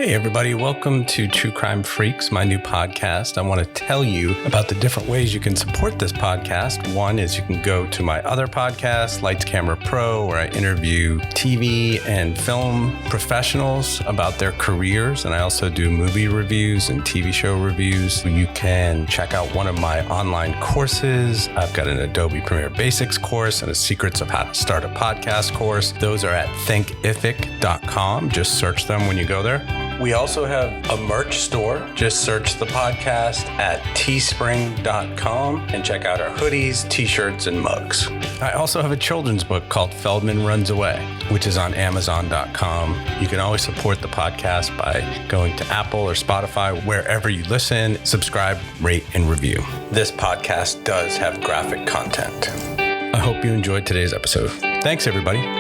Hey everybody, welcome to True Crime Freaks, my new podcast. I want to tell you about the different ways you can support this podcast. One is you can go to my other podcast, Lights Camera Pro, where I interview TV and film professionals about their careers. And I also do movie reviews and TV show reviews. You can check out one of my online courses. I've got an Adobe Premiere Basics course and a Secrets of How to Start a Podcast course. Those are at thinkific.com. Just search them when you go there. We also have a merch store. Just search the podcast at teespring.com and check out our hoodies, t-shirts, and mugs. I also have a children's book called Feldman Runs Away, which is on amazon.com. You can always support the podcast by going to Apple or Spotify, wherever you listen, subscribe, rate, and review. This podcast does have graphic content. I hope you enjoyed today's episode. Thanks, everybody.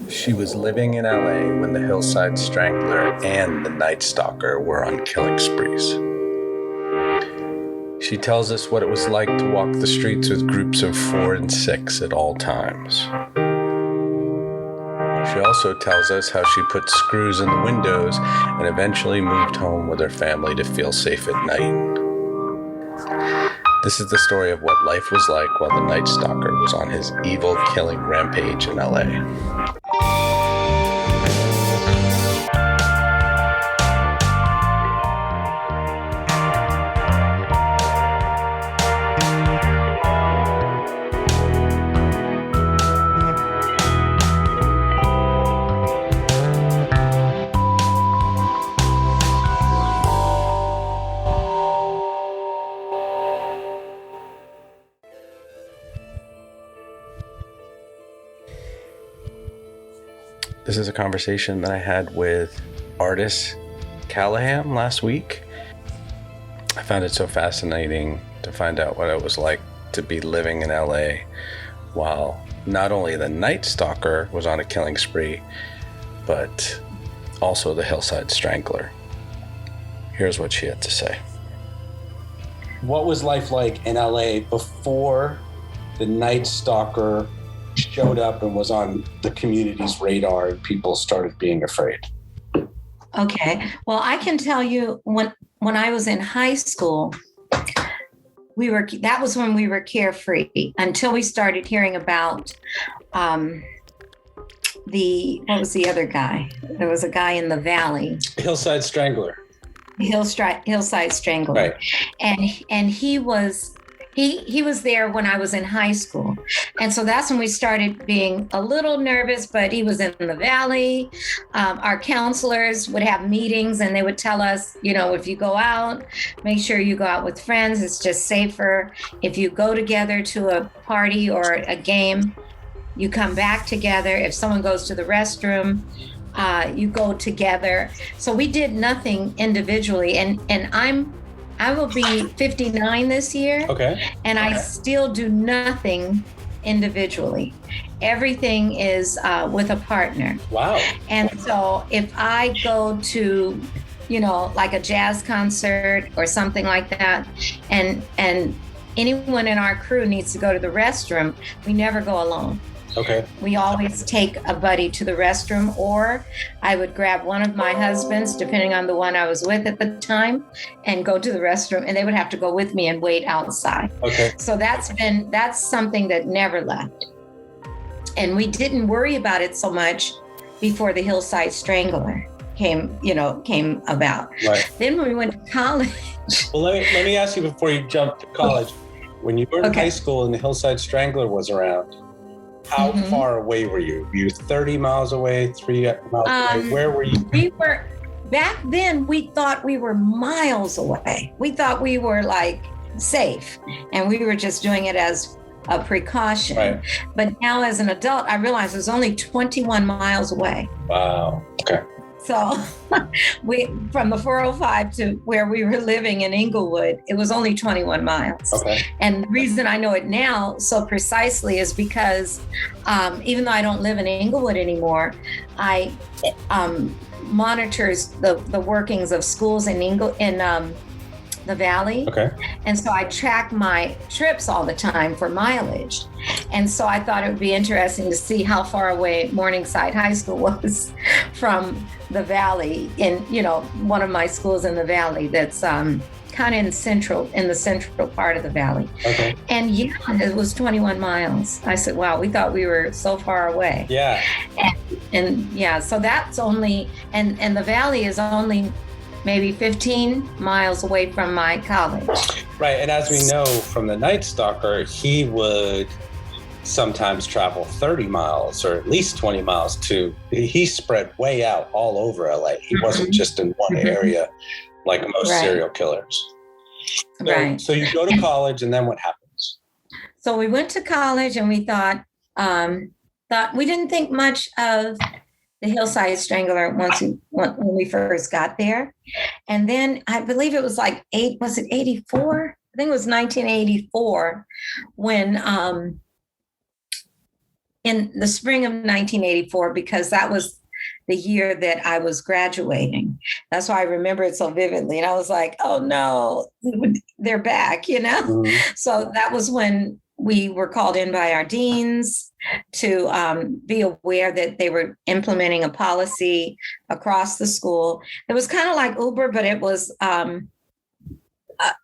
She was living in LA when the Hillside Strangler and the Night Stalker were on killing sprees. She tells us what it was like to walk the streets with groups of 4 and 6 at all times. She also tells us how she put screws in the windows and eventually moved home with her family to feel safe at night. This is the story of what life was like while the Night Stalker was on his evil killing rampage in LA. This is a conversation that I had with Artis Callaham last week. I found it so fascinating to find out what it was like to be living in LA while not only the Night Stalker was on a killing spree, but also the Hillside Strangler. Here's what she had to say. What was life like in LA before the Night Stalker showed up and was on the community's radar and people started being afraid? Okay. Well, I can tell you when I was in high school, that was when we were carefree until we started hearing about what was the other guy? There was a guy in the valley. Hillside Strangler. Hillside Strangler. Right. And he was there when I was in high school. And so that's when we started being a little nervous, but he was in the valley. Our counselors would have meetings and they would tell us, if you go out, make sure you go out with friends. It's just safer. If you go together to a party or a game, you come back together. If someone goes to the restroom, you go together. So we did nothing individually. And I will be 59 this year. Okay. And I still do nothing individually. Everything is with a partner. Wow. And so if I go to, like a jazz concert or something like that, and anyone in our crew needs to go to the restroom, we never go alone. Okay. We always take a buddy to the restroom, or I would grab one of my husbands, depending on the one I was with at the time, and go to the restroom, and they would have to go with me and wait outside. Okay. So that's something that never left. And we didn't worry about it so much before the Hillside Strangler came about. Right. Then when we went to college. Well, let me ask you before you jump to college. When you were in high school and the Hillside Strangler was around, how far away were you? Were you 30 miles away, 3 miles away? Where were you? Back then, we thought we were miles away. We thought we were safe, and we were just doing it as a precaution. Right. But now as an adult, I realize it was only 21 miles away. Wow. Okay. So we, from the 405 to where we were living in Inglewood, it was only 21 miles. Okay. And the reason I know it now so precisely is because even though I don't live in Inglewood anymore, I monitors the workings of schools in the valley. Okay. And so I track my trips all the time for mileage. And so I thought it would be interesting to see how far away Morningside High School was back from the Valley in, one of my schools in the Valley that's kind of in the central part of the Valley. Okay. And yeah, it was 21 miles. I said, wow, we thought we were so far away. Yeah. And yeah, so that's only, and the Valley is only maybe 15 miles away from my college. Right. And as we know from the Night Stalker, he would sometimes travel 30 miles or at least 20 miles he spread way out all over LA. He wasn't just in one area like most serial killers. So you go to college, and then what happens? So we went to college, and we thought we didn't think much of the Hillside Strangler when we first got there. And then I believe it was like 84? I think it was 1984 when in the spring of 1984, because that was the year that I was graduating. That's why I remember it so vividly. And I was like, oh no, they're back, Mm-hmm. So that was when we were called in by our deans to be aware that they were implementing a policy across the school. It was kind of like Uber, but it was,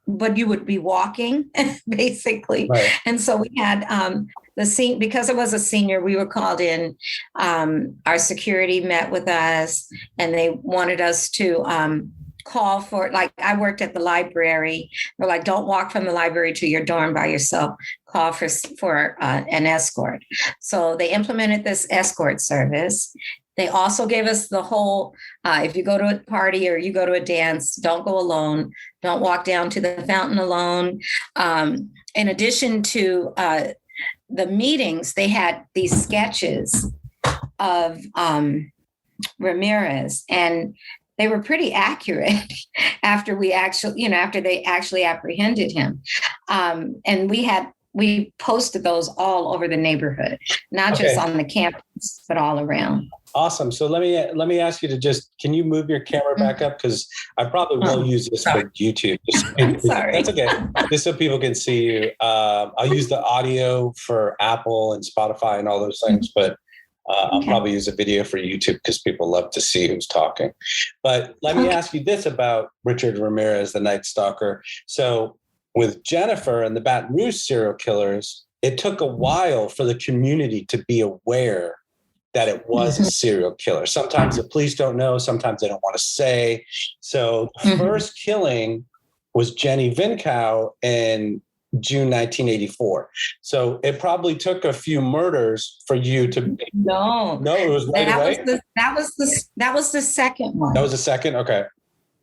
but you would be walking basically. Right. And so we had because it was a senior, we were called in. Our security met with us, and they wanted us to call for, like, I worked at the library. They're like, don't walk from the library to your dorm by yourself. Call for an escort. So they implemented this escort service. They also gave us the whole, if you go to a party or you go to a dance, don't go alone. Don't walk down to the fountain alone. In addition to the meetings, they had these sketches of Ramirez, and they were pretty accurate after they actually apprehended him. And we posted those all over the neighborhood, not just on the campus, but all around. Awesome. So let me ask you to can you move your camera back up? Because I probably will use this for YouTube. I'm sorry. That's okay. Just so people can see you. I'll use the audio for Apple and Spotify and all those things, but I'll probably use a video for YouTube because people love to see who's talking. But let me ask you this about Richard Ramirez, the Night Stalker. So with Jennifer and the Baton Rouge serial killers, it took a while for the community to be aware that it was a serial killer. Sometimes the police don't know. Sometimes they don't want to say. So the first killing was Jenny Vincow in June 1984. So it probably took a few murders for you to. No, it was right away. That was the second one. That was the second. Okay.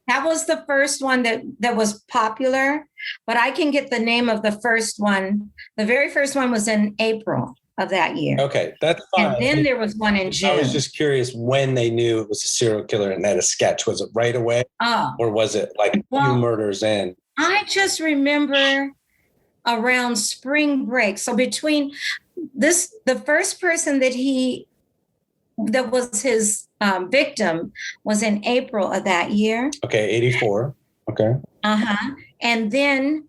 That was the first one that was popular, but I can get the name of the first one. The very first one was in April of that year. Okay, that's fine. And then there was one in June. I was just curious when they knew it was a serial killer and had a sketch. Was it right away? Or was it like a few murders in? I just remember around spring break. So between the first person that was his victim was in April of that year. Okay, 84. Okay. And then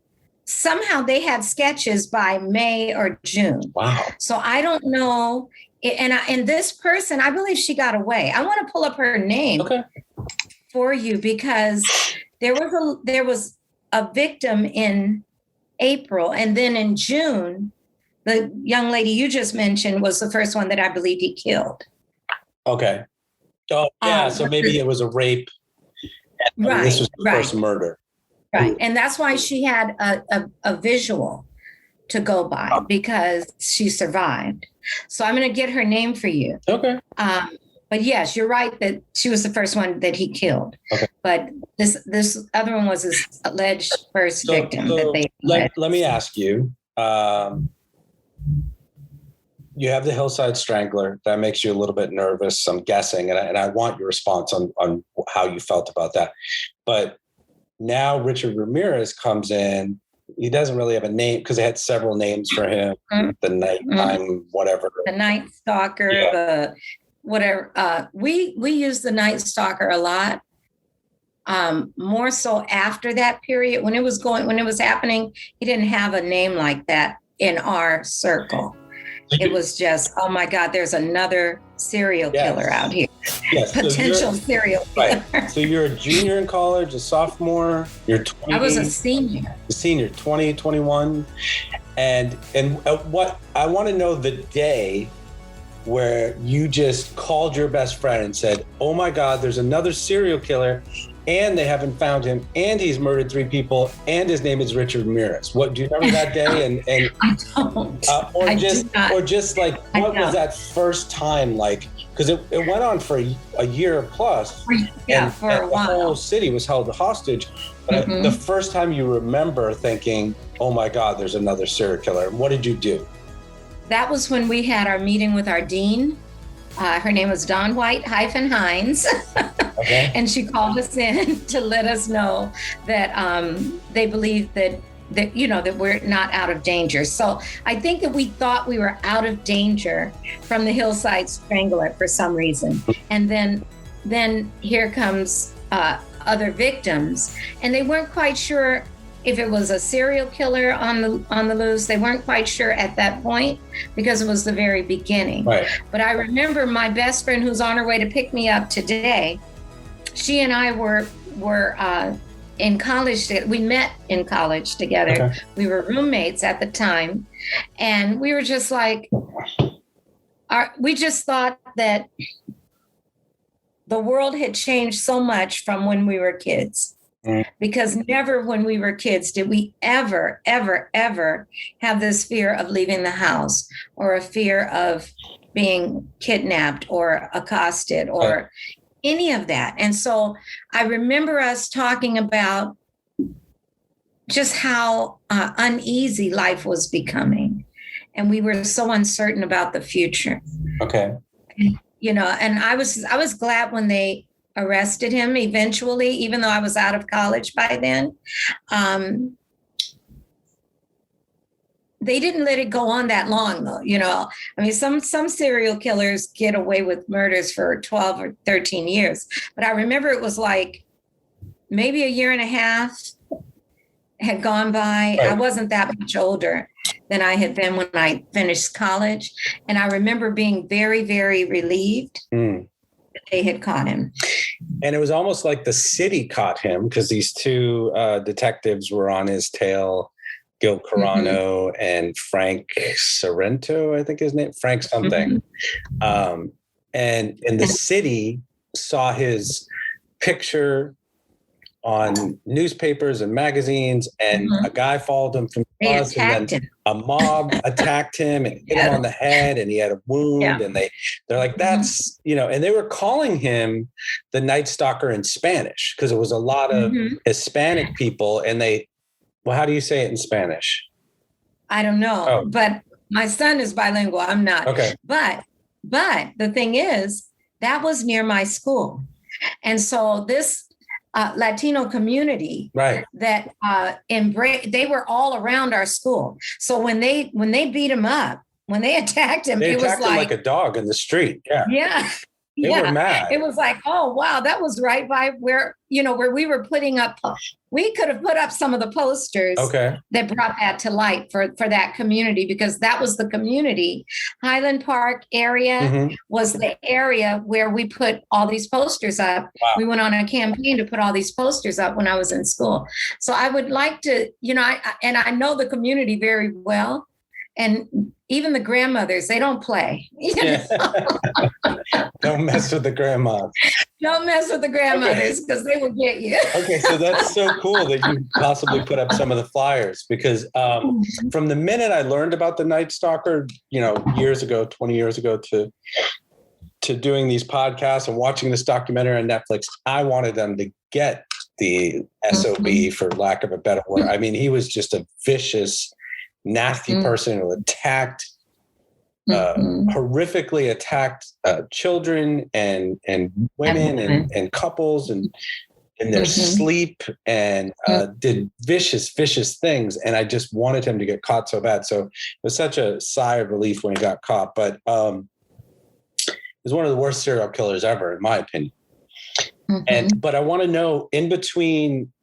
somehow they had sketches by May or June. Wow. So I don't know. And this person, I believe she got away. I want to pull up her name for you because there was a victim in April. And then in June, the young lady you just mentioned was the first one that I believe he killed. Okay. Oh, yeah. So maybe it was a rape. And this was the first murder. Right. And that's why she had a visual to go by because she survived. So I'm going to get her name for you. Okay. But yes, you're right that she was the first one that he killed. Okay. But this other one was his alleged first victim that they let me ask you. You have the Hillside Strangler. That makes you a little bit nervous, I'm guessing. And I want your response on how you felt about that. But now Richard Ramirez comes in. He doesn't really have a name because they had several names for him. The nighttime, whatever. The Night Stalker, the whatever. We use the Night Stalker a lot. More so after that period when it was happening, he didn't have a name like that in our circle. it was just, oh my God, there's another serial killer out here. Yes. Potential serial killer. Right. So you're a junior in college, a sophomore, you're 20. I was a senior. A senior, 20, 21. And what I want to know the day where you just called your best friend and said, oh my God, there's another serial killer and they haven't found him and he's murdered 3 people and his name is Richard Ramirez. What, do you remember that day? And I don't. Or just like, what was that first time like? Because it went on for a year plus. Yeah, for a while. The whole city was held hostage. But the first time you remember thinking, oh my God, there's another serial killer. What did you do? That was when we had our meeting with our dean. Her name was Dawn White-Hines. Okay. And she called us in to let us know that they believed that we're not out of danger. So I think that we thought we were out of danger from the Hillside Strangler for some reason. And then here comes other victims, and they weren't quite sure if it was a serial killer on the loose. They weren't quite sure at that point because it was the very beginning. Right. But I remember my best friend, who's on her way to pick me up today, she and I were in college. We met in college together. Okay. We were roommates at the time, and we were just like, we just thought that the world had changed so much from when we were kids. Because never when we were kids did we ever, ever, ever have this fear of leaving the house or a fear of being kidnapped or accosted or any of that. And so I remember us talking about just how uneasy life was becoming. And we were so uncertain about the future. Okay. And I was glad when they arrested him eventually, even though I was out of college by then. They didn't let it go on that long, though. I mean, some serial killers get away with murders for 12 or 13 years. But I remember it was like maybe a year and a half had gone by. Right. I wasn't that much older than I had been when I finished college. And I remember being very, very relieved that they had caught him. And it was almost like the city caught him because these 2 detectives were on his tail, Gil Carano and Frank Sorrento, I think his name, Frank something. And the city saw his picture on newspapers and magazines, and a guy followed him from the bus, and then a mob attacked him and hit him on the head, and he had a wound. And they're like, that's, and they were calling him the Night Stalker in Spanish because it was a lot of Hispanic people. And how do you say it in Spanish? I don't know, but my son is bilingual. I'm not. Okay. But the thing is, that was near my school. And so this Latino community that they were all around our school. So when they beat him up, when they attacked him, it was like a dog in the street. Yeah. They were mad. It was like, oh wow, that was right by where we were putting up. We could have put up some of the posters that brought that to light for that community, because that was the community. Highland Park area was the area where we put all these posters up. Wow. We went on a campaign to put all these posters up when I was in school. So I would like to, I know the community very well. And even the grandmothers, they don't play. Don't mess with the grandmas. Don't mess with the grandmothers because they will get you. Okay, so that's so cool that you possibly put up some of the flyers, because from the minute I learned about the Night Stalker, years ago, 20 years ago, to doing these podcasts and watching this documentary on Netflix, I wanted them to get the SOB, for lack of a better word. I mean, he was just a vicious, nasty person who horrifically attacked children and women and couples and in their sleep, and did vicious things. And I just wanted him to get caught so bad. So it was such a sigh of relief when he got caught. But he was one of the worst serial killers ever, in my opinion. But I want to know, in between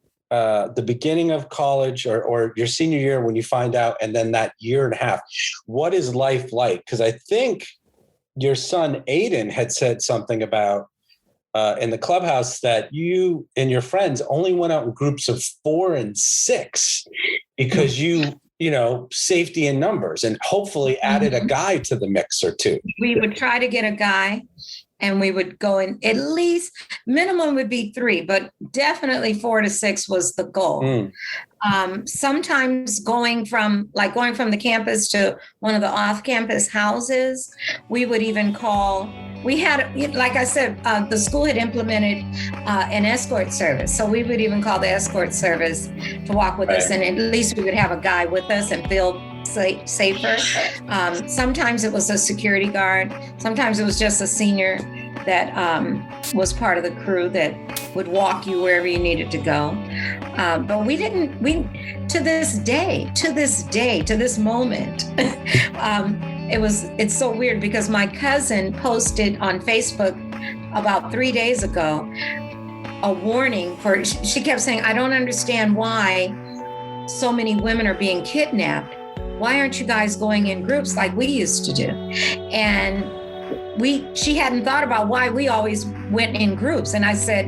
the beginning of college or your senior year when you find out, and then that year and a half, what is life like? Because I think your son Aiden had said something about in the clubhouse that you and your friends only went out in groups of 4 and 6 because you know, safety in numbers, and hopefully added a guy to the mix or two. We would try to get a guy, and we would go in, at least minimum would be 3, but definitely 4 to 6 was the goal. Sometimes going from the campus to one of the off-campus houses, we would even call. We had, like I said, the school had implemented an escort service. So we would even call the escort service to walk with us. And at least we would have a guy with us and feel safer. Sometimes it was a security guard. Sometimes it was just a senior that was part of the crew that would walk you wherever you needed to go. But to this moment, it's so weird because my cousin posted on Facebook about 3 days ago a warning she kept saying, I don't understand why so many women are being kidnapped. Why aren't you guys going in groups like we used to do? And she hadn't thought about why we always went in groups. And I said,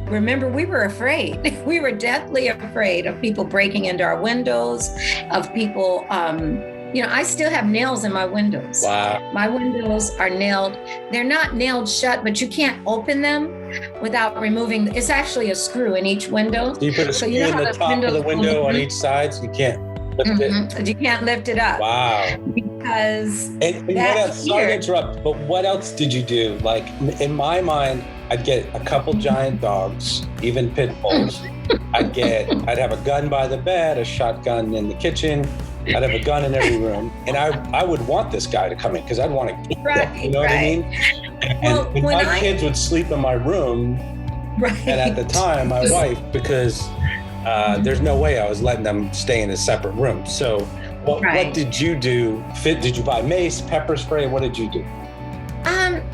remember, we were afraid. We were deathly afraid of people breaking into our windows, of people, I still have nails in my windows. Wow. My windows are nailed. They're not nailed shut, but you can't open them without removing. It's actually a screw in each window. So you put a screw in the top of the window on each side, so you can't lift it. You can't lift it up. Wow. Because sorry to interrupt, but what else did you do? Like in my mind, I'd get a couple giant dogs, even pit bulls. I'd have a gun by the bed, a shotgun in the kitchen. I'd have a gun in every room, and I would want this guy to come in because I'd want to kill him, you know what I mean? And my kids would sleep in my room, and at the time, my wife, because there's no way I was letting them stay in a separate room. So what did you do? Did you buy mace, pepper spray? What did you do?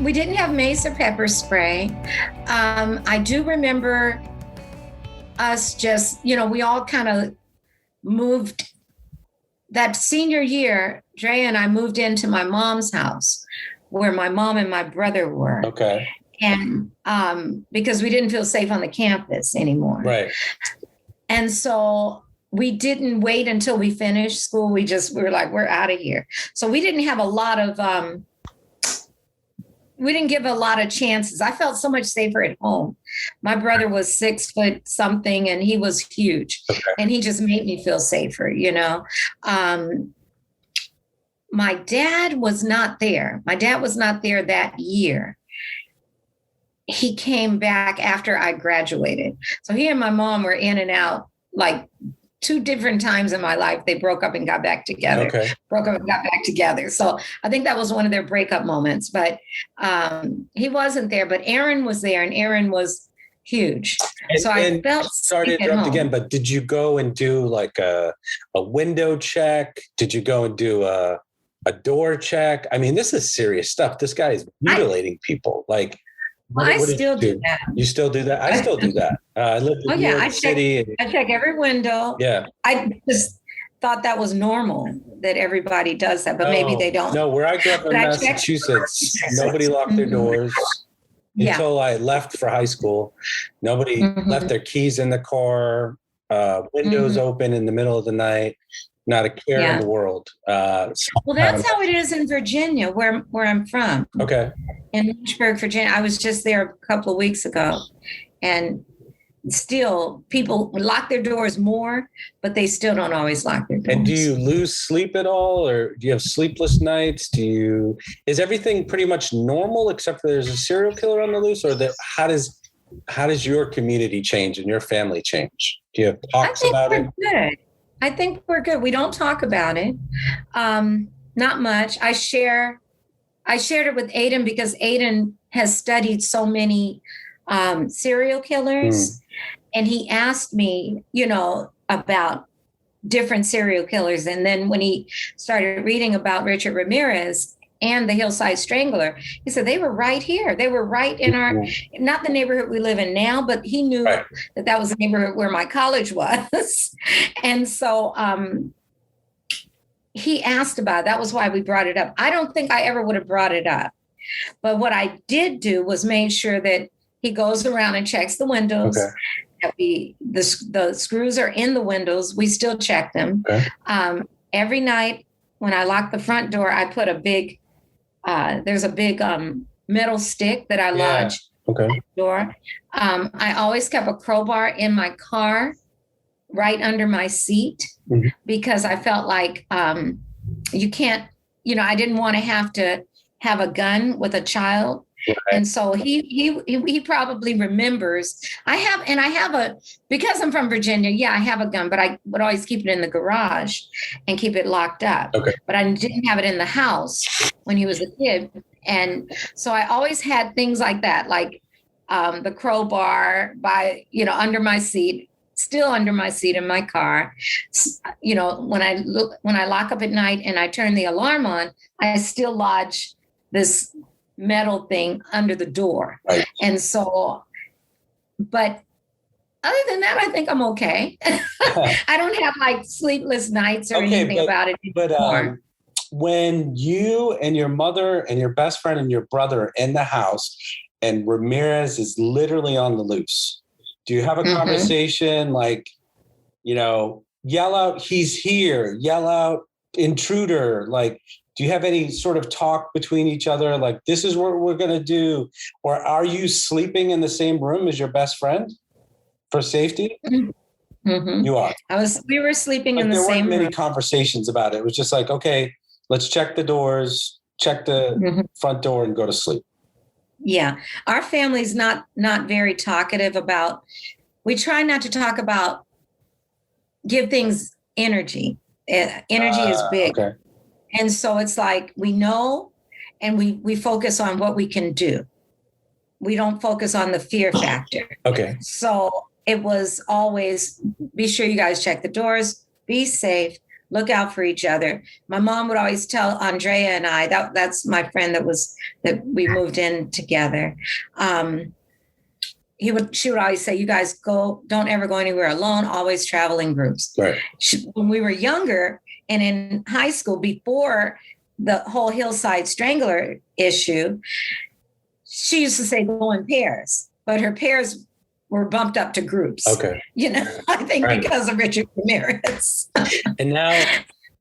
We didn't have mace or pepper spray. I do remember us just, we all kind of moved. That senior year, Dre and I moved into my mom's house where my mom and my brother were. Okay. And because we didn't feel safe on the campus anymore. Right. And so we didn't wait until we finished school. We were like, we're out of here. So we didn't have a lot of, we didn't give a lot of chances. I felt so much safer at home. My brother was 6 foot something and he was huge. Okay. And he just made me feel safer, My dad was not there. My dad was not there that year. He came back after I graduated. So he and my mom were in and out like 2 different times in my life. They broke up and got back together. Okay. Broke up and got back together. So I think that was one of their breakup moments, but he wasn't there, but Aaron was there, and Aaron was huge. So I felt sorry to interrupt again, but did you go and do like a window check? Did you go and do a door check? I mean, this is serious stuff. This guy is mutilating people. Like, I still do that. You still do that? I still do that. I live in New York City. I check every window. Yeah. I just thought that was normal, that everybody does that, but maybe they don't. No, where I grew up in Massachusetts, nobody locked their doors until I left for high school. Nobody left their keys in the car, windows open in the middle of the night. Not a care in the world. Well, that's how it is in Virginia, where I'm from. Okay. In Lynchburg, Virginia. I was just there a couple of weeks ago, and still people lock their doors more, but they still don't always lock their doors. And do you lose sleep at all, or do you have sleepless nights? Is everything pretty much normal except for there's a serial killer on the loose, or how does your community change and your family change? Do you have talks about it? Good. I think we're good. We don't talk about it. Not much. I shared it with Aiden because Aiden has studied so many serial killers. And he asked me, about different serial killers. And then when he started reading about Richard Ramirez, and the Hillside Strangler. He said, they were right here. They were right in our, not the neighborhood we live in now, but he knew that was the neighborhood where my college was. And so he asked about it. That was why we brought it up. I don't think I ever would have brought it up. But what I did do was make sure that he goes around and checks the windows. Okay. The screws are in the windows. We still check them. Okay. Every night when I lock the front door, I put a big, there's a big metal stick that I lodge on the door. I always kept a crowbar in my car right under my seat because I felt like you can't, I didn't want to have a gun with a child. Right. And so he probably remembers. Because I'm from Virginia, I have a gun, but I would always keep it in the garage and keep it locked up. Okay. But I didn't have it in the house when he was a kid. And so I always had things like that, like the crowbar under my seat, still under my seat in my car. When I lock up at night and I turn the alarm on, I still lodge this metal thing under the door. Right. And so, but other than that, I think I'm okay. I don't have like sleepless nights or anything about it anymore. But when you and your mother and your best friend and your brother are in the house and Ramirez is literally on the loose, do you have a conversation like, yell out, he's here, yell out, intruder, like, do you have any sort of talk between each other? Like, this is what we're going to do. Or are you sleeping in the same room as your best friend for safety? Mm-hmm. You are. We were sleeping in the same room. There weren't many conversations about it. It was just like, okay, let's check the doors, check the front door and go to sleep. Yeah. Our family's not very talkative about, we try not to talk about, give things energy. Energy is big. Okay. And so it's like we know and we focus on what we can do. We don't focus on the fear factor. Okay. So it was always, be sure you guys check the doors, be safe, look out for each other. My mom would always tell Andrea and I, that's my friend that we moved in together. She would always say, you guys don't ever go anywhere alone, always travel in groups. Right. When we were younger, and in high school, before the whole Hillside Strangler issue, she used to say go in pairs, but her pairs were bumped up to groups. Okay. I think because of Richard Ramirez. And now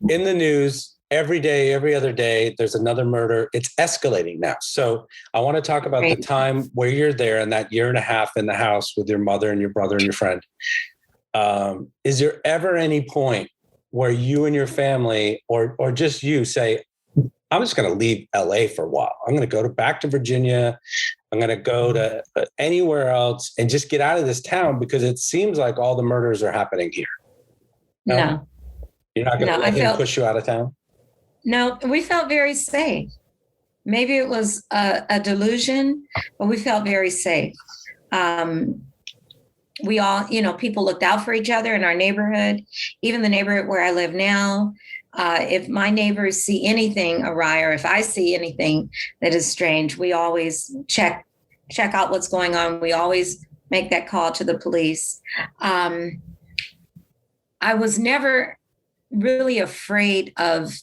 in the news, every day, every other day, there's another murder. It's escalating now. So I want to talk about the time where you're there in that year and a half in the house with your mother and your brother and your friend. Is there ever any point where you and your family or just you say, I'm just going to leave LA for a while. I'm going to go back to Virginia. I'm going to go to anywhere else and just get out of this town because it seems like all the murders are happening here. No. You're not going to let him push you out of town? No, we felt very safe. Maybe it was a delusion, but we felt very safe. We all, people looked out for each other in our neighborhood, even the neighborhood where I live now. If my neighbors see anything awry, or if I see anything that is strange, we always check out what's going on. We always make that call to the police. I was never really afraid of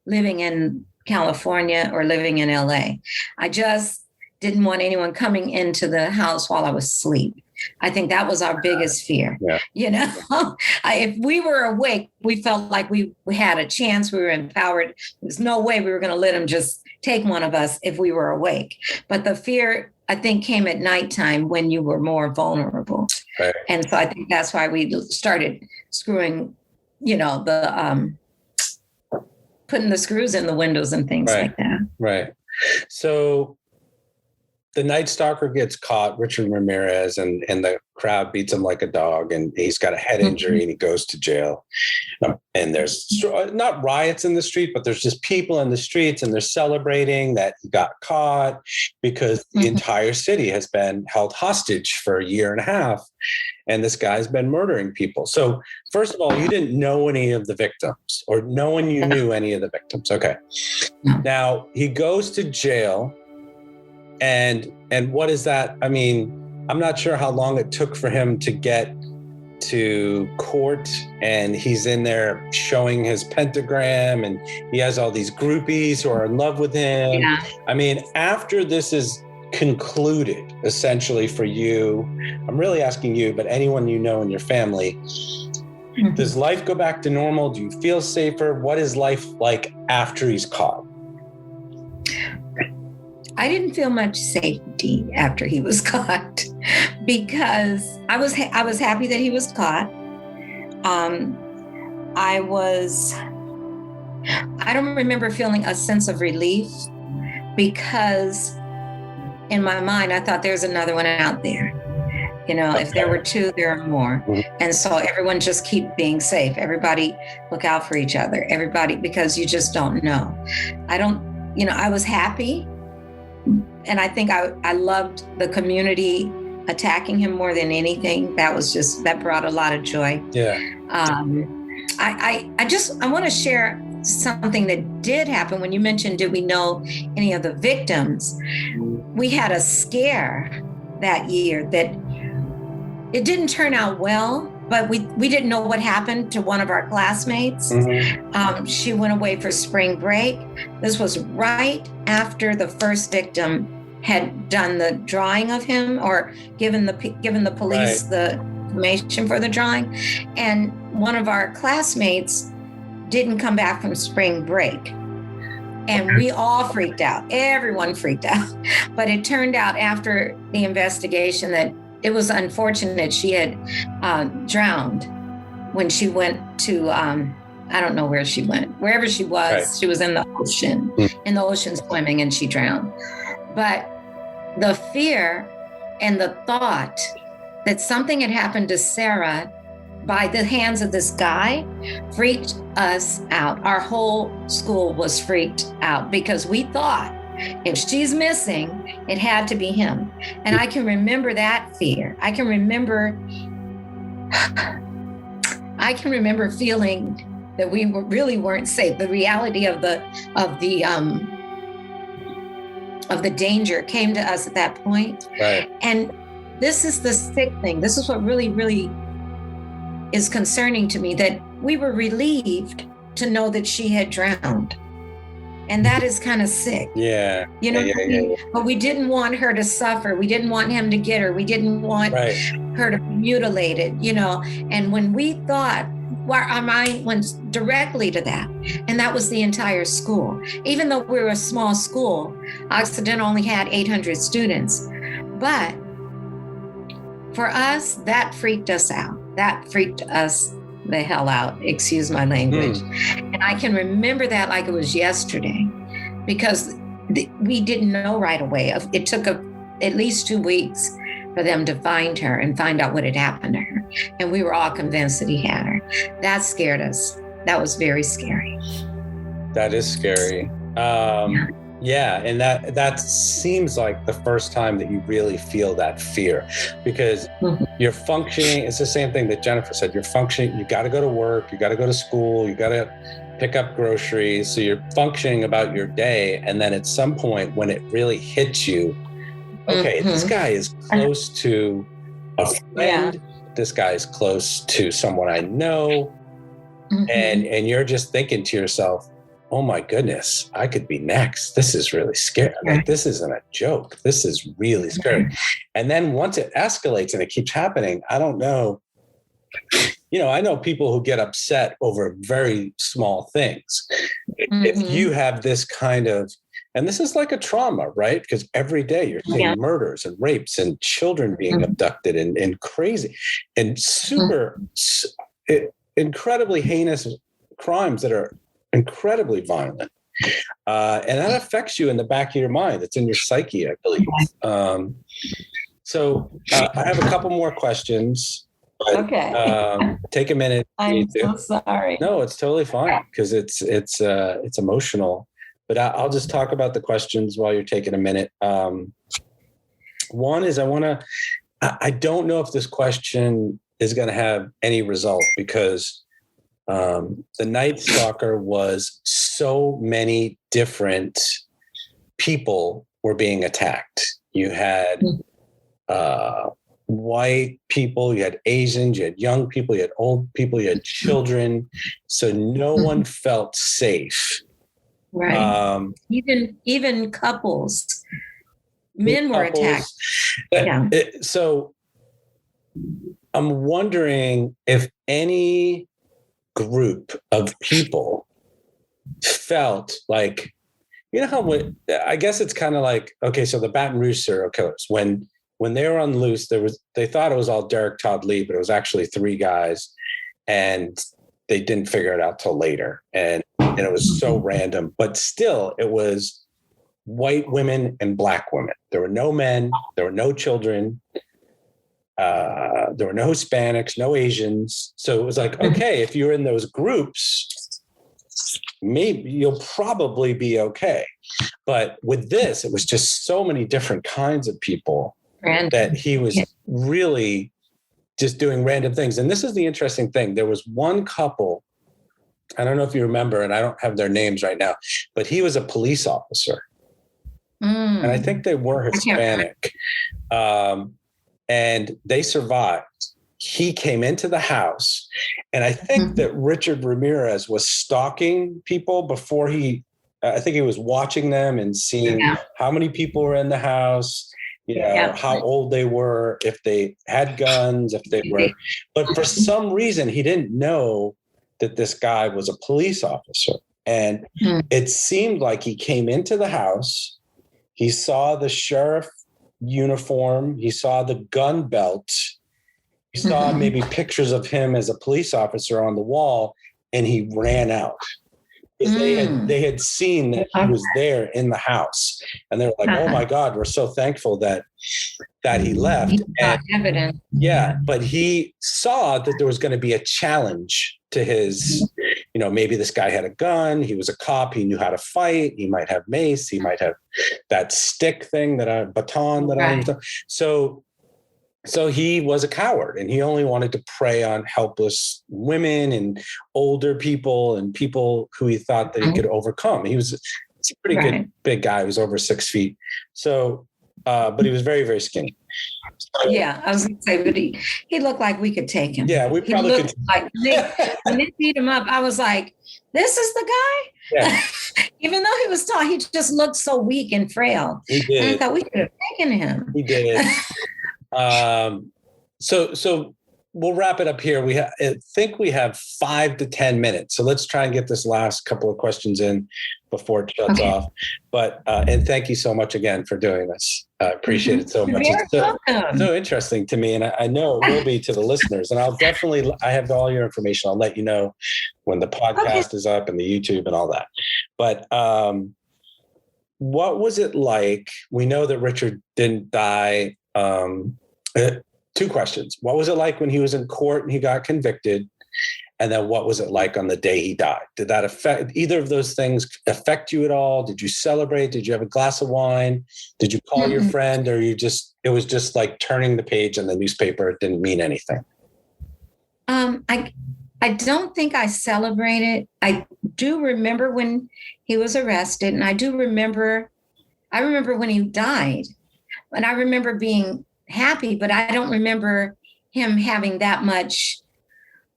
living in California or living in LA. I just didn't want anyone coming into the house while I was asleep. I think that was our biggest fear. Yeah. If we were awake, we felt like we had a chance. We were empowered. There's no way we were going to let them just take one of us if we were awake. But the fear, I think, came at nighttime when you were more vulnerable. Right. And so I think that's why we started screwing, putting the screws in the windows and things like that. Right. So the Night Stalker gets caught, Richard Ramirez, and the crowd beats him like a dog, and he's got a head injury, and he goes to jail. And there's not riots in the street, but there's just people in the streets, and they're celebrating that he got caught because the entire city has been held hostage for a year and a half, and this guy's been murdering people. So first of all, you didn't know any of the victims, or no one you knew any of the victims. Okay. Now he goes to jail. And what is that? I mean, I'm not sure how long it took for him to get to court, and he's in there showing his pentagram, and he has all these groupies who are in love with him. Yeah. I mean, after this is concluded, essentially for you, I'm really asking you, but anyone you know in your family, does life go back to normal? Do you feel safer? What is life like after he's caught? I didn't feel much safety after he was caught, because I was happy that he was caught. I don't remember feeling a sense of relief, because in my mind, I thought there's another one out there. You know, if there were two, there are more. And so everyone just keep being safe. Everybody look out for each other. Everybody, because you just don't know. I was happy. And I think I loved the community attacking him more than anything. That brought a lot of joy. Yeah. I want to share something that did happen when you mentioned, did we know any of the victims? We had a scare that year that it didn't turn out well, but we didn't know what happened to one of our classmates. She went away for spring break. This was right after the first victim had done the drawing of him, or given the police the information for the drawing. And one of our classmates didn't come back from spring break. And we all freaked out. Everyone freaked out. But it turned out after the investigation that it was unfortunate. She had drowned when she went to, I don't know where she went. Wherever she was, She was in the ocean swimming, and she drowned. But the fear and the thought that something had happened to Sarah by the hands of this guy freaked us out. Our whole school was freaked out, because we thought if she's missing, it had to be him. And I can remember that fear. I can remember feeling that we really weren't safe. The reality of the danger came to us at that point. Right. And this is the sick thing. This is what really, really is concerning to me, that we were relieved to know that she had drowned. And that is kind of sick. Yeah. You know, but we didn't want her to suffer. We didn't want him to get her. We didn't want her to be mutilated, you know. And when we thought, our mind went directly to that. And that was the entire school. Even though we were a small school, Occidental only had 800 students. But for us, that freaked us out. That freaked us the hell out, excuse my language. And I can remember that like it was yesterday, because we didn't know right away. It took at least 2 weeks for them to find her and find out what had happened to her. And we were all convinced that he had her. That scared us. That was very scary. That is scary. Yeah, and that seems like the first time that you really feel that fear, because you're functioning. It's the same thing that Jennifer said. You're functioning. You got to go to work. You got to go to school. You got to pick up groceries. So you're functioning about your day. And then at some point when it really hits you, okay, this guy is close to a friend. Yeah. This guy is close to someone I know. And you're just thinking to yourself, oh my goodness, I could be next. This is really scary. Like, this isn't a joke. This is really scary. And then once it escalates and it keeps happening, I don't know. You know, I know people who get upset over very small things. If you have this kind of, and this is like a trauma, right? Because every day you're seeing murders and rapes and children being abducted and crazy and super incredibly heinous crimes that are incredibly violent. And that affects you in the back of your mind. It's in your psyche, I believe. So I have a couple more questions. But, okay. Take a minute. I'm so sorry. No, it's totally fine because it's emotional. But I'll just talk about the questions while you're taking a minute. One is I don't know if this question is going to have any result because the Night Stalker was so many different people were being attacked. You had white people, you had Asians, you had young people, you had old people, you had children. So no one felt safe. Right. Even couples, men were attacked. Yeah. So I'm wondering if any group of people felt like, you know how I guess it's kind of like, okay, so the Baton Rouge serial killers, when they were on loose, they thought it was all Derek Todd Lee, but it was actually 3 guys, and they didn't figure it out till later. And it was so random, but still it was white women and black women. There were no men, there were no children, there were no Hispanics, no Asians. So it was like, okay, if you're in those groups, maybe you'll probably be okay. But with this, it was just so many different kinds of people that he was really just doing random things. And this is the interesting thing. There was one couple, I don't know if you remember, and I don't have their names right now, but he was a police officer. And I think they were Hispanic. And they survived. He came into the house, and I think that Richard Ramirez was stalking people before I think he was watching them and seeing how many people were in the house, how old they were, if they had guns, if they were, but for some reason he didn't know that this guy was a police officer. And it seemed like he came into the house, he saw the sheriff uniform, he saw the gun belt, he saw maybe pictures of him as a police officer on the wall, and he ran out. They had seen that he was there in the house, and they were like, "Oh my God, we're so thankful that he left." He got evidence. Yeah, but he saw that there was going to be a challenge to his, maybe this guy had a gun, he was a cop, he knew how to fight, he might have mace, he might have that stick thing baton that I So he was a coward, and he only wanted to prey on helpless women and older people and people who he thought that he could overcome. He's a pretty good big guy. He was over 6 feet. So, but he was very, very skinny. Yeah, I was going to say, but he looked like we could take him. Yeah, we probably could. Like, when they beat him up, I was like, this is the guy? Yeah. Even though he was tall, he just looked so weak and frail. He did. And I thought we could have taken him. He did. So we'll wrap it up here. I think we have 5 to 10 minutes. So let's try and get this last couple of questions in before it shuts off. But, and thank you so much again for doing this. I appreciate it so much. It's so interesting to me. And I know it will be to the listeners, and I have all your information. I'll let you know when the podcast is up and the YouTube and all that. But, what was it like? We know that Richard didn't die. 2 questions. What was it like when he was in court and he got convicted? And then what was it like on the day he died? Did that affect either of those things affect you at all? Did you celebrate? Did you have a glass of wine? Did you call your friend, or it was just like turning the page in the newspaper? It didn't mean anything. I don't think I celebrated. I do remember when he was arrested, and I remember when he died. And I remember being happy, but I don't remember him having that much.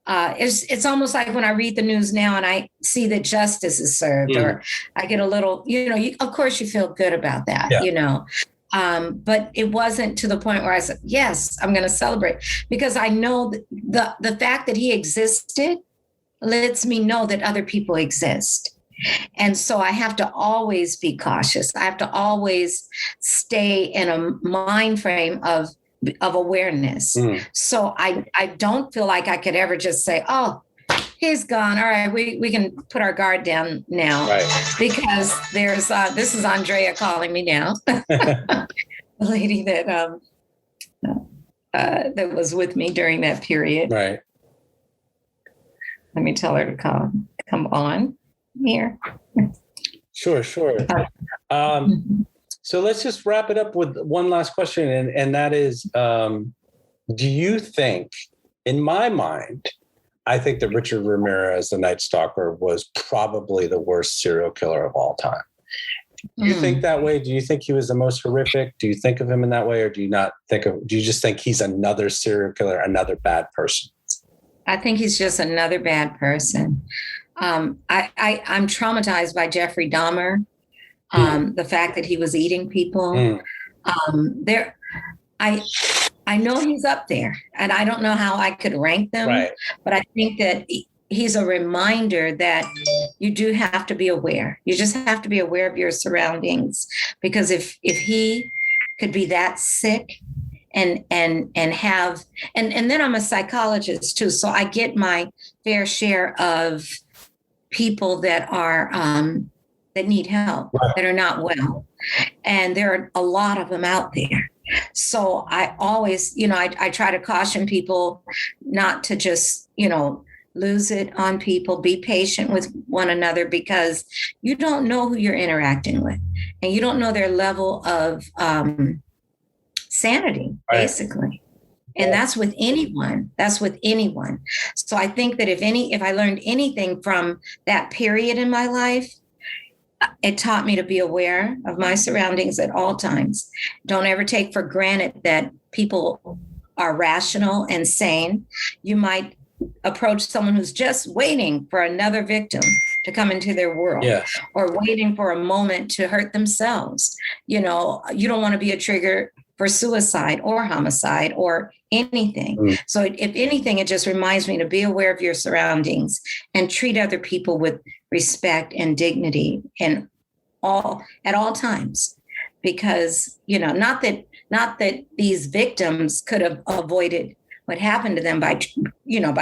It's almost like when I read the news now and I see that justice is served, or I get a little, of course you feel good about that, but it wasn't to the point where I said, yes, I'm going to celebrate, because I know that the fact that he existed lets me know that other people exist. And so I have to always be cautious. I have to always stay in a mind frame of awareness. So I don't feel like I could ever just say, oh, He's gone. All right, we can put our guard down now, Right. because there's this is Andrea calling me now, the lady that that was with me during that period. Right. Let me tell her to come on here. Sure. So let's just wrap it up with one last question, and that is, do you think, in my mind, I think that Richard Ramirez, the Night Stalker, was probably the worst serial killer of all time. Do you think that way? Do you think he was the most horrific? Do you think of him in that way, or do you not think of? Do you just think he's another serial killer, another bad person? I think he's just another bad person. I'm traumatized by Jeffrey Dahmer. The fact that he was eating people. I know he's up there, and I don't know how I could rank them, right. But I think that he's a reminder that you do have to be aware. You just have to be aware of your surroundings, because if he could be that sick and have, and then I'm a psychologist too, so I get my fair share of people that are that need help, right. That are not well, and there are a lot of them out there. So I always, I try to caution people not to just, lose it on people. Be patient with one another, because you don't know who you're interacting with, and you don't know their level of sanity, right. Basically. And that's with anyone. So I think that if I learned anything from that period in my life, it taught me to be aware of my surroundings at all times. Don't ever take for granted that people are rational and sane. You might approach someone who's just waiting for another victim to come into their world, yes. Or waiting for a moment to hurt themselves. You don't want to be a trigger for suicide or homicide or anything. So if anything, it just reminds me to be aware of your surroundings and treat other people with respect and dignity and at all times, because, not that these victims could have avoided what happened to them by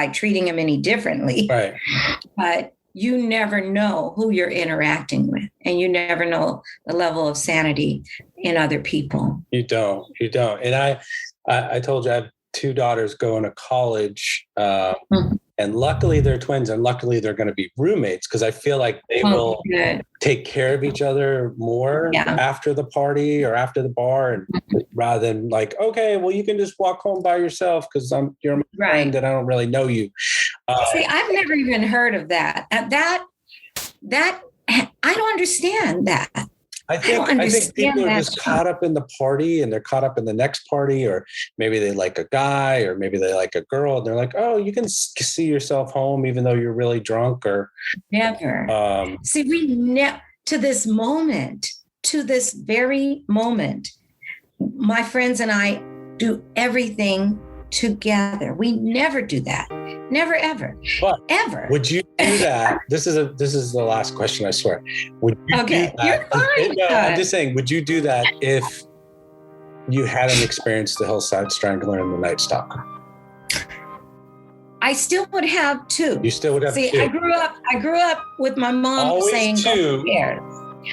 treating them any differently. Right. But you never know who you're interacting with, and you never know the level of sanity in other people. You don't. And I told you I have two daughters going to college, and luckily they're twins, and luckily they're going to be roommates, because I feel like they will take care of each other more after the party or after the bar, and rather than like, okay, well, you can just walk home by yourself because you're my friend and I don't really know you. See, I've never even heard of that. That I don't understand that. I think people are just caught up in the party, and they're caught up in the next party, or maybe they like a guy, or maybe they like a girl, and they're like, oh, you can see yourself home even though you're really drunk, or never. See, to this very moment, my friends and I do everything together. We never do that. Never, ever. But ever. Would you do that? This is the last question, I swear. Would you do that? You're fine. No, I'm just saying, would you do that if you hadn't experienced the Hillside Strangler and the Night Stalker? I still would have two. You still would have two. See, I grew up with my mom always saying, two. Go in pairs.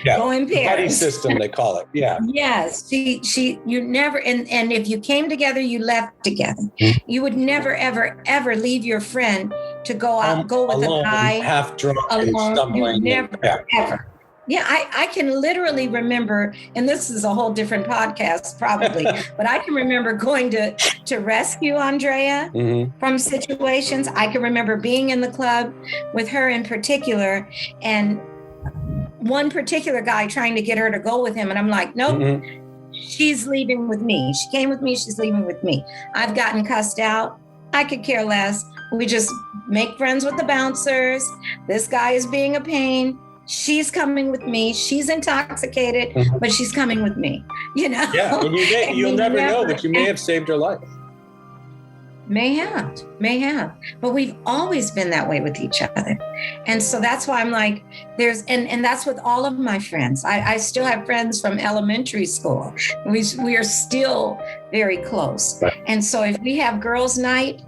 Yeah. Go in pairs. Buddy system, they call it. Yeah. Yes. You never, and if you came together, you left together. Mm-hmm. You would never, ever, ever leave your friend to go with alone, a guy. Half drunk alone. and stumbling. Never, ever. Yeah, I can literally remember, and this is a whole different podcast probably, but I can remember going to rescue Andrea from situations. I can remember being in the club with her in particular, and one particular guy trying to get her to go with him. And I'm like, nope, she's leaving with me. She came with me. She's leaving with me. I've gotten cussed out. I could care less. We just make friends with the bouncers. This guy is being a pain. She's coming with me. She's intoxicated, but she's coming with me, Yeah, and you'll never know, but you may have saved her life. May have. But we've always been that way with each other. And so that's why I'm like, and that's with all of my friends. I still have friends from elementary school. We are still very close. Right. And so if we have girls' night,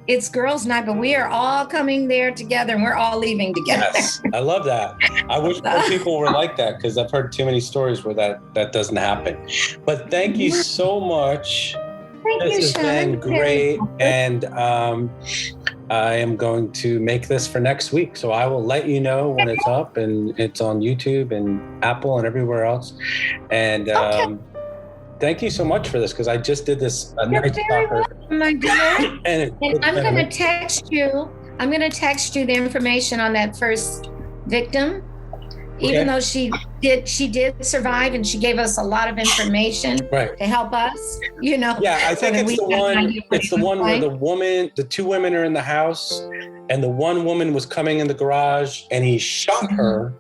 it's girls' night, but we are all coming there together and we're all leaving together. Yes, I love that. I wish more people were like that, because I've heard too many stories where that doesn't happen. But thank you so much. Thank you, This has been great. And I am going to make this for next week. So I will let you know when it's up, and it's on YouTube and Apple and everywhere else. And thank you so much for this, because I just did this Night Stalker. My dear. And I'm going to text you. I'm going to text you the information on that first victim. Even though she did survive, and she gave us a lot of information to help us, Yeah, I think it's the one. It's the one where the two women are in the house, and the one woman was coming in the garage, and he shot her,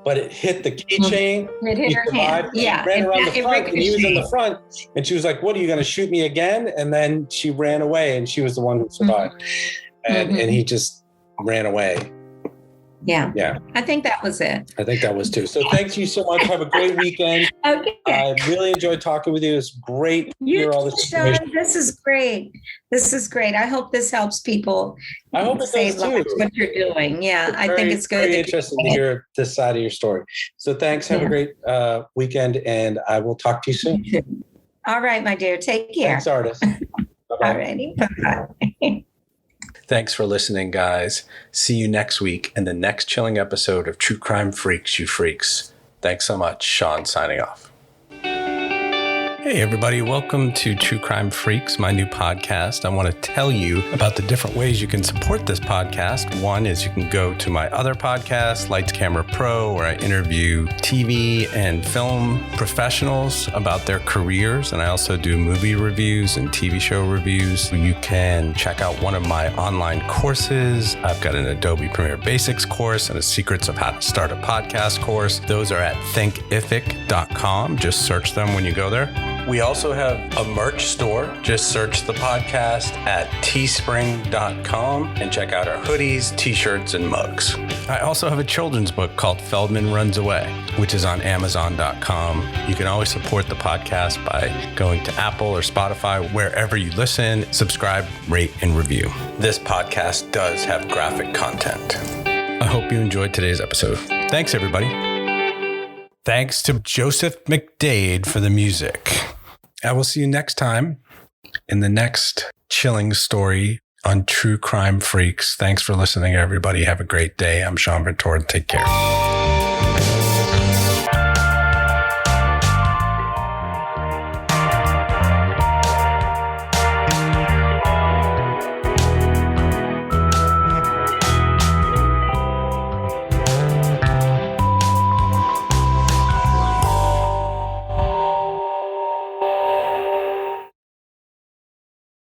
but it hit the keychain. It hit her hand. Yeah, ran around the front, and he was in the front, and she was like, "What, are you going to shoot me again?" And then she ran away, and she was the one who survived, and he just ran away. Yeah. I think that was it. I think that was too. So thank you so much. Have a great weekend. Okay. I really enjoyed talking with you. It's great to hear all this information. This is great. I hope this helps people. I hope it does too. What you're doing. Yeah, I think it's good. Very interesting to hear this side of your story. So thanks. Have a great weekend, and I will talk to you soon. All right, my dear. Take care. Thanks, Artis. Bye-bye. All righty. Bye-bye. Thanks for listening, guys. See you next week in the next chilling episode of True Crime Freaks, you freaks. Thanks so much. Sean signing off. Hey, everybody. Welcome to True Crime Freaks, my new podcast. I want to tell you about the different ways you can support this podcast. One is you can go to my other podcast, Lights, Camera, Pro, where I interview TV and film professionals about their careers. And I also do movie reviews and TV show reviews. You can check out one of my online courses. I've got an Adobe Premiere Basics course and a Secrets of How to Start a Podcast course. Those are at thinkific.com. Just search them when you go there. We also have a merch store. Just search the podcast at teespring.com and check out our hoodies, t-shirts, and mugs. I also have a children's book called Feldman Runs Away, which is on Amazon.com. You can always support the podcast by going to Apple or Spotify, wherever you listen, subscribe, rate, and review. This podcast does have graphic content. I hope you enjoyed today's episode. Thanks, everybody. Thanks to Joseph McDade for the music. I will see you next time in the next chilling story on True Crime Freaks. Thanks for listening, everybody. Have a great day. I'm Sean Ventura. Take care.